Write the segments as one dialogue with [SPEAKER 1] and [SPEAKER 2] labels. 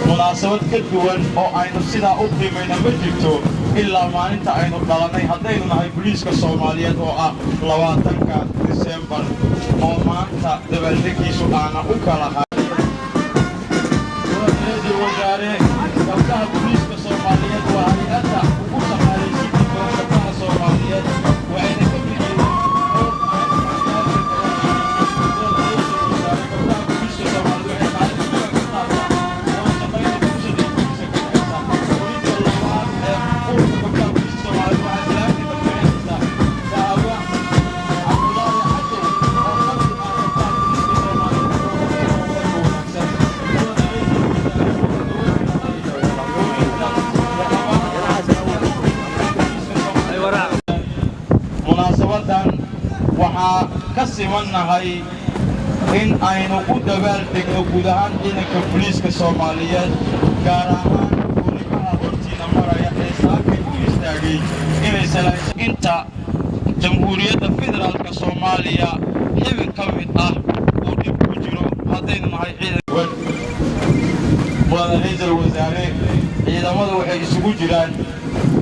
[SPEAKER 1] munaasabad ka duwan oo aynu sidaa u qiimayna ma jirto ilaa maalinta aynu dhalanay haddaynu nahay booliiska Soomaaliyeed oo ah 20-ka Diseembar oo maanta dabaaldegiisu aana u kala hayn gabdhaha booliiska Soomaaliyeed waa hay'adda ugu shaqaaleysiin doonta gabdhaha Soomaaliyeed waxayna ka bixiyeen waxaa ka simannahay in aynu u dabaaldegno guud ahaan ciidanka booliiska Soomaaliyeed gaar ahaan gurigaha hortiina maraya ee saakay u istaagay inay salayso inta Jamhuuriyadda Federaalka Soomaaliya xubin ka mid ah uu dhib ku jiro haddaynu nahay ciidanka ra'iisul wasaare ciidamadu waxay isugu jiraan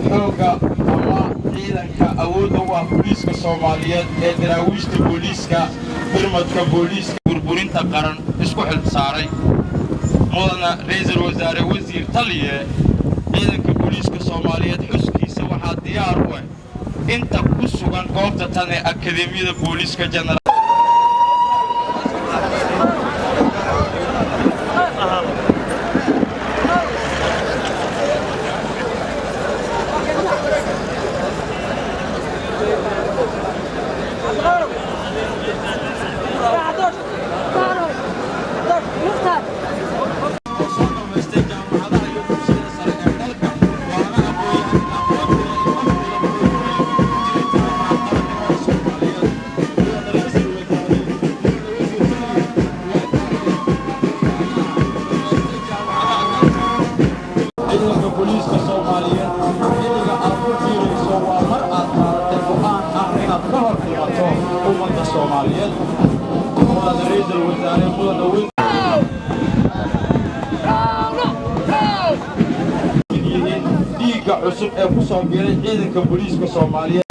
[SPEAKER 1] xoogga ama ciidanka awoodda u ah booliiska Soomaaliyeed ee daraawiishta booliiska birmadka booliiska burburinta qaran isku xil saaray mudana ra'iisul wasaare wasiir taliye ciidanka booliiska Soomaaliyeed xuskiisa waxaa diyaar u ah inta ku sugan goobta tan ee akademiyada booliiska general booliiska Soomaaliyeed xilliga aad ku fiirayso waa mar aad qaadatay go'aan ah inaad ka hor dhimato ummadda Soomaaliyeed mudane ra'iisul wasaare mudane dhiigga cusub ee ku soo biiray ciidanka booliiska Soomaaliyeed